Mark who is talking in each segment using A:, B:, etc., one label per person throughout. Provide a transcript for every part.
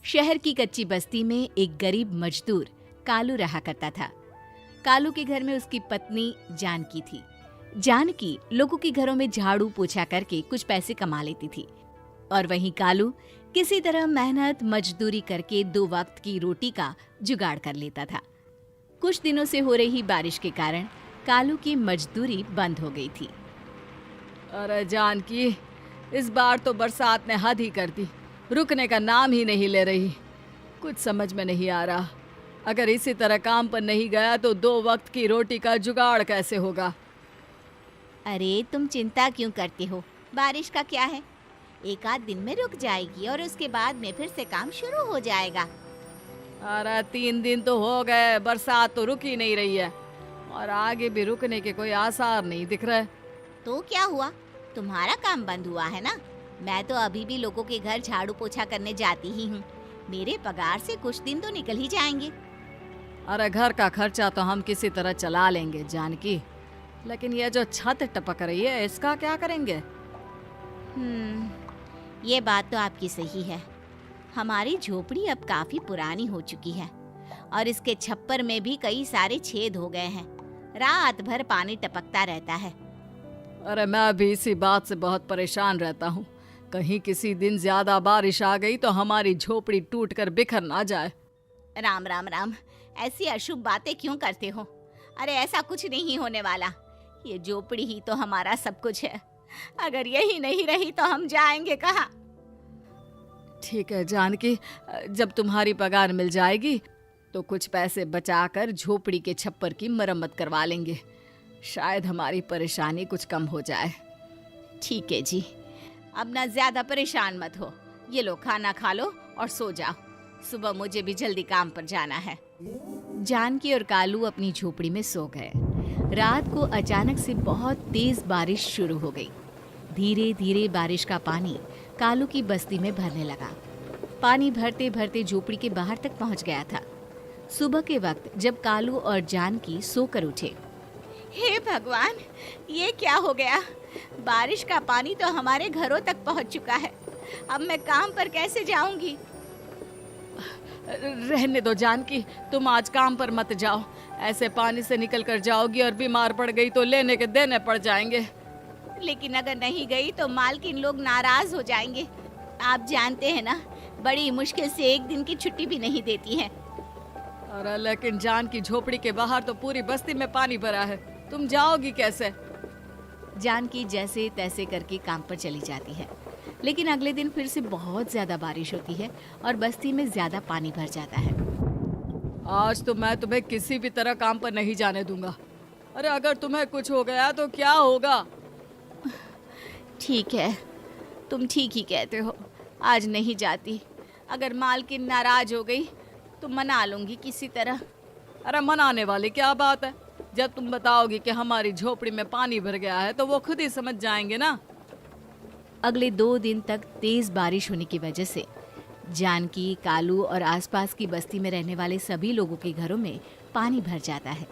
A: शहर की कच्ची बस्ती में एक गरीब मजदूर कालू रहा करता था। कालू के घर में उसकी पत्नी जानकी थी। जानकी लोगों के घरों में झाड़ू पोछा करके कुछ पैसे कमा लेती थी और वहीं कालू किसी तरह मेहनत मजदूरी करके 2 वक्त की रोटी का जुगाड़ कर लेता था। कुछ दिनों से हो रही बारिश के कारण कालू की मजदूरी बंद हो गई थी।
B: अरे जानकी, इस बार तो बरसात ने हद ही कर दी, रुकने का नाम ही नहीं ले रही। कुछ समझ में नहीं आ रहा, अगर इसी तरह काम पर नहीं गया तो 2 वक्त की रोटी का जुगाड़ कैसे होगा।
C: अरे तुम चिंता क्यों करते हो, बारिश का क्या है, 1 आध दिन में रुक जाएगी और उसके बाद में फिर से काम शुरू हो जाएगा।
B: अरे 3 दिन तो हो गए, बरसात तो रुक ही नहीं रही है और आगे भी रुकने के कोई आसार नहीं दिख रहे।
C: तो क्या हुआ, तुम्हारा काम बंद हुआ है ना? मैं तो अभी भी लोगों के घर झाड़ू पोछा करने जाती ही हूँ। मेरे पगार से कुछ दिन तो निकल ही जाएंगे।
B: अरे घर का खर्चा तो हम किसी तरह चला लेंगे जानकी, लेकिन ये जो छत टपक रही है इसका क्या करेंगे?
C: ये बात तो आपकी सही है। हमारी झोपड़ी अब काफी पुरानी हो चुकी है और इसके छप्पर में भी कई सारे छेद हो गए हैं। रात भर पानी टपकता रहता है।
B: अरे मैं भी इसी बात से बहुत परेशान रहता हूँ। कहीं किसी दिन ज्यादा बारिश आ गई तो हमारी झोपड़ी टूटकर बिखर ना जाए।
C: राम राम राम, ऐसी अशुभ बातें क्यों करते हो? अरे ऐसा कुछ नहीं होने वाला। ये झोपड़ी ही तो हमारा सब कुछ है। अगर यही नहीं रही तो हम जाएंगे कहाँ?
B: ठीक है जानकी, जब तुम्हारी पगार मिल जाएगी तो कुछ पैसे बचाकर झोपड़ी के छप्पर की मरम्मत करवा लेंगे। शायद हमारी परेशानी कुछ कम हो जाए।
C: ठीक है जी, अब ना ज्यादा परेशान मत हो। ये लो खाना खा लो और सो जाओ, सुबह मुझे भी जल्दी काम पर जाना है।
A: जानकी और कालू अपनी झोपड़ी में सो गए। रात को अचानक से बहुत तेज बारिश शुरू हो गई। धीरे धीरे बारिश का पानी कालू की बस्ती में भरने लगा। पानी भरते भरते झोपड़ी के बाहर तक पहुंच गया था। सुबह के वक्त जब कालू और जानकी सोकर उठे,
C: हे भगवान, ये क्या हो गया? बारिश का पानी तो हमारे घरों तक पहुंच चुका है। अब मैं काम पर कैसे जाऊंगी?
B: रहने दो जानकी, तुम आज काम पर मत जाओ। ऐसे पानी से निकल कर जाओगी और बीमार पड़ गई तो लेने के देने पड़ जाएंगे।
C: लेकिन अगर नहीं गई तो मालकिन लोग नाराज हो जाएंगे। आप जानते हैं ना, बड़ी मुश्किल से 1 दिन की छुट्टी भी नहीं देती है।
B: अरे लेकिन जानकी, झोपड़ी के बाहर तो पूरी बस्ती में पानी भरा है, तुम जाओगी कैसे?
A: जानकी जैसे तैसे करके काम पर चली जाती है, लेकिन अगले दिन फिर से बहुत ज्यादा बारिश होती है और बस्ती में ज्यादा पानी भर जाता है।
B: आज तो मैं तुम्हें किसी भी तरह काम पर नहीं जाने दूंगा। अरे अगर तुम्हें कुछ हो गया तो क्या होगा?
C: ठीक है, तुम ठीक ही कहते हो, आज नहीं जाती। अगर मालकिन नाराज हो गई तो मना लूंगी किसी तरह।
B: अरे मनाने वाली क्या बात है, जब तुम बताओगी कि हमारी झोपड़ी में पानी भर गया है तो वो खुद ही समझ जाएंगे ना।
A: अगले 2 दिन तक तेज बारिश होने की वजह से जानकी, कालू और आसपास की बस्ती में रहने वाले सभी लोगों के घरों में पानी भर जाता है,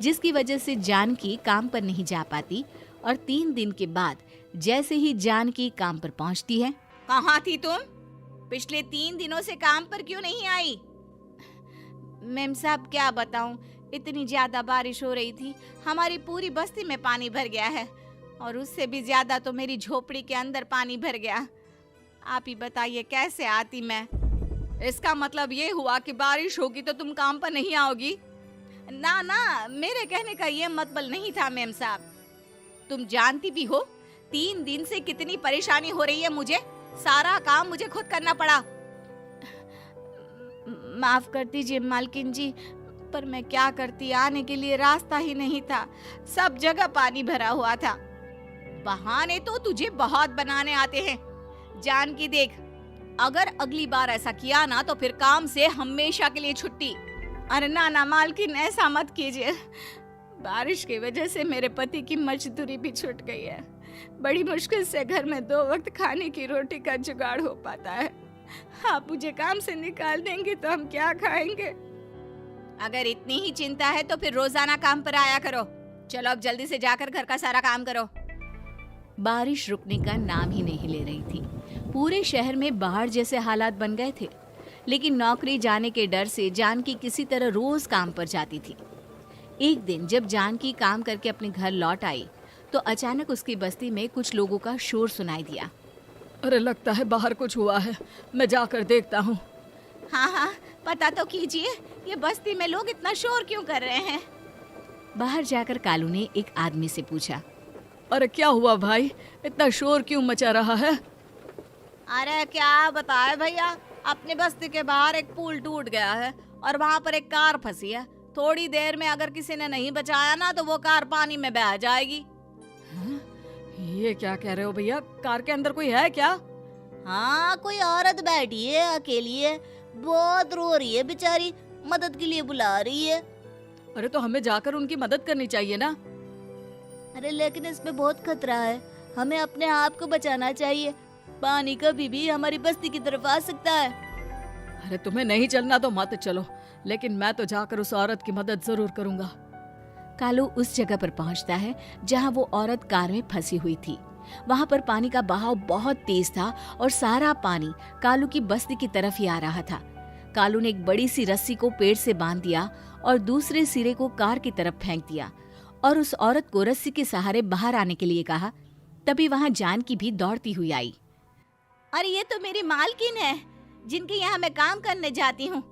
A: जिसकी वजह से जानकी काम पर नहीं जा पाती। और 3 दिन के बाद जैसे ही जानकी काम पर पहुंचती है,
C: कहाँ थी तुम? पिछले 3 दिनों से काम पर क्यों नहीं आई? मेम साहब क्या बताऊं, इतनी ज्यादा बारिश हो रही थी, हमारी पूरी बस्ती में पानी भर गया है और उससे भी ज्यादा तो मेरी झोपड़ी के अंदर पानी भर गया। आप ही बताइए कैसे आती मैं?
B: इसका मतलब ये हुआ कि बारिश होगी तो तुम काम पर नहीं आओगी?
C: ना ना, मेरे कहने का ये मतलब नहीं था मेम साहब। तुम जानती भी हो 3 दिन से कितनी परेशानी हो रही है मुझे। सारा काम मुझे खुद करना पड़ा। माफ कर दीजिए मालकिन जी, पर मैं क्या करती, आने के लिए रास्ता ही नहीं था, सब जगह पानी भरा हुआ था। बहाने तो तुझे बहुत बनाने आते हैं। जानकी देख, अगर अगली बार ऐसा किया ना तो फिर काम से हमेशा के लिए छुट्टी। अरे ना ना मालकिन, ऐसा मत कीजिए। बारिश की वजह से मेरे पति की मजदूरी भी छूट गई है। बड़ी मुश्किल से घर में 2 वक्त खाने की रोटी का जुगाड़ हो पाता है। आप मुझे काम से निकाल देंगे तो हम क्या खाएंगे? अगर इतनी ही चिंता है तो फिर रोजाना काम पर आया करो। चलो अब जल्दी से जाकर घर का सारा काम करो।
A: बारिश रुकने का नाम ही नहीं ले रही थी। पूरे शहर में बाढ़ जैसे हालात बन गए थे। लेकिन नौकरी जाने के डर से जानकी किसी तरह रोज काम पर जाती थी। एक दिन जब जानकी काम करके अपने घर लौट आई तो अचानक उसकी बस्ती में कुछ लोगों का शोर सुनाई दिया।
B: अरे लगता है बाहर कुछ हुआ है, मैं जाकर देखता हूँ।
C: हाँ हाँ, पता तो कीजिए, ये बस्ती में लोग इतना शोर क्यों कर रहे हैं?
A: बाहर जाकर कालू ने एक आदमी से पूछा।
B: अरे क्या हुआ भाई, इतना शोर क्यों मचा रहा है?
C: अरे क्या बताए भैया, अपनी बस्ती के बाहर एक पुल टूट गया है और वहाँ पर एक कार फंसी है। थोड़ी देर में अगर किसी ने नहीं बचाया ना तो वो कार पानी में बह जाएगी।
B: ये क्या कह रहे हो भैया, कार के अंदर कोई है क्या?
C: हाँ, कोई औरत बैठी है, अकेली है, बहुत रो रही है बेचारी, मदद के लिए बुला रही है।
B: अरे तो हमें जाकर उनकी मदद करनी चाहिए ना।
C: अरे लेकिन इसमें बहुत खतरा है, हमें अपने आप को बचाना चाहिए। पानी कभी भी हमारी बस्ती की तरफ आ सकता है।
B: अरे तुम्हें नहीं चलना तो मत चलो, लेकिन मैं तो जाकर उस औरत की मदद जरूर करूंगा।
A: कालू उस जगह पर पहुंचता है जहां वो औरत कार में फंसी हुई थी। वहां पर पानी का बहाव बहुत तेज था और सारा पानी कालू की बस्ती की तरफ ही आ रहा था। कालू ने एक बड़ी सी रस्सी को पेड़ से बांध दिया और दूसरे सिरे को कार की तरफ फेंक दिया और उस औरत को रस्सी के सहारे बाहर आने के लिए कहा। तभी वहां जानकी भी दौड़ती हुई आई।
C: अरे ये तो मेरी मालकिन है, जिनके यहाँ मैं काम करने जाती हूँ।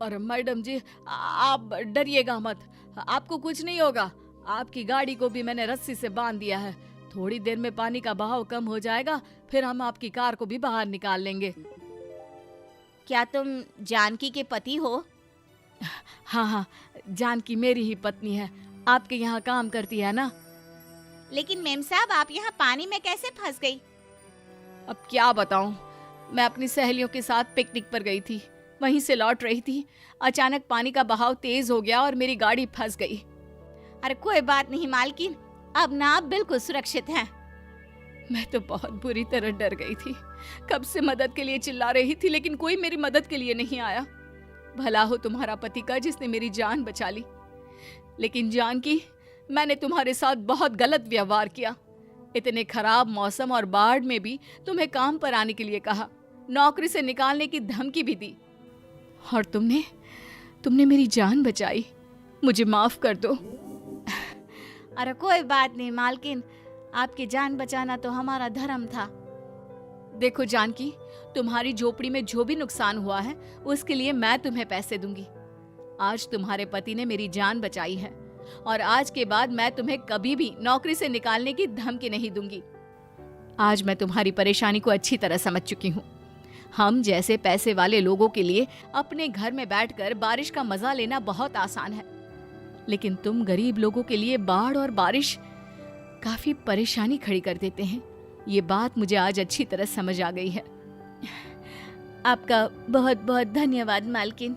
B: अरे मैडम जी, आप डरिएगा मत, आपको कुछ नहीं होगा। आपकी गाड़ी को भी मैंने रस्सी से बांध दिया है। थोड़ी देर में पानी का बहाव कम हो जाएगा, फिर हम आपकी कार को भी बाहर निकाल लेंगे।
C: क्या तुम जानकी के पति हो?
B: हाँ हाँ, जानकी मेरी ही पत्नी है, आपके यहाँ काम करती है ना।
C: लेकिन मेम साहब, आप यहाँ पानी में कैसे फंस गई?
B: अब क्या बताऊं, मैं अपनी सहेलियों के साथ पिकनिक पर गई थी, वहीं से लौट रही थी। अचानक पानी का बहाव तेज हो गया और मेरी गाड़ी फंस गई।
C: अरे कोई बात नहीं मालकिन, अब ना आप बिल्कुल सुरक्षित हैं।
B: मैं तो बहुत बुरी तरह डर गई थी, कब से मदद के लिए चिल्ला रही थी, लेकिन कोई मेरी मदद के लिए नहीं आया। भला हो तुम्हारा पति का जिसने मेरी जान बचा ली। लेकिन जानकी, मैंने तुम्हारे साथ बहुत गलत व्यवहार किया। इतने खराब मौसम और बाढ़ में भी तुम्हें काम पर आने के लिए कहा, नौकरी से निकालने की धमकी भी दी, और तुमने मेरी जान बचाई। मुझे माफ कर दो।
C: अरे कोई बात नहीं मालकिन, आपकी जान बचाना तो हमारा धर्म था।
B: देखो जानकी, तुम्हारी झोपड़ी में जो भी नुकसान हुआ है उसके लिए मैं तुम्हें पैसे दूंगी। आज तुम्हारे पति ने मेरी जान बचाई है और आज के बाद मैं तुम्हें कभी भी नौकरी से निकालने की धमकी नहीं दूंगी। आज मैं तुम्हारी परेशानी को अच्छी तरह समझ चुकी हूँ। हम जैसे पैसे वाले लोगों के लिए अपने घर में बैठकर बारिश का मजा लेना बहुत आसान है, लेकिन तुम गरीब लोगों के लिए बाढ़ और बारिश काफी परेशानी खड़ी कर देते हैं। ये बात मुझे आज अच्छी तरह समझ आ गई है।
C: आपका बहुत बहुत धन्यवाद मालकिन।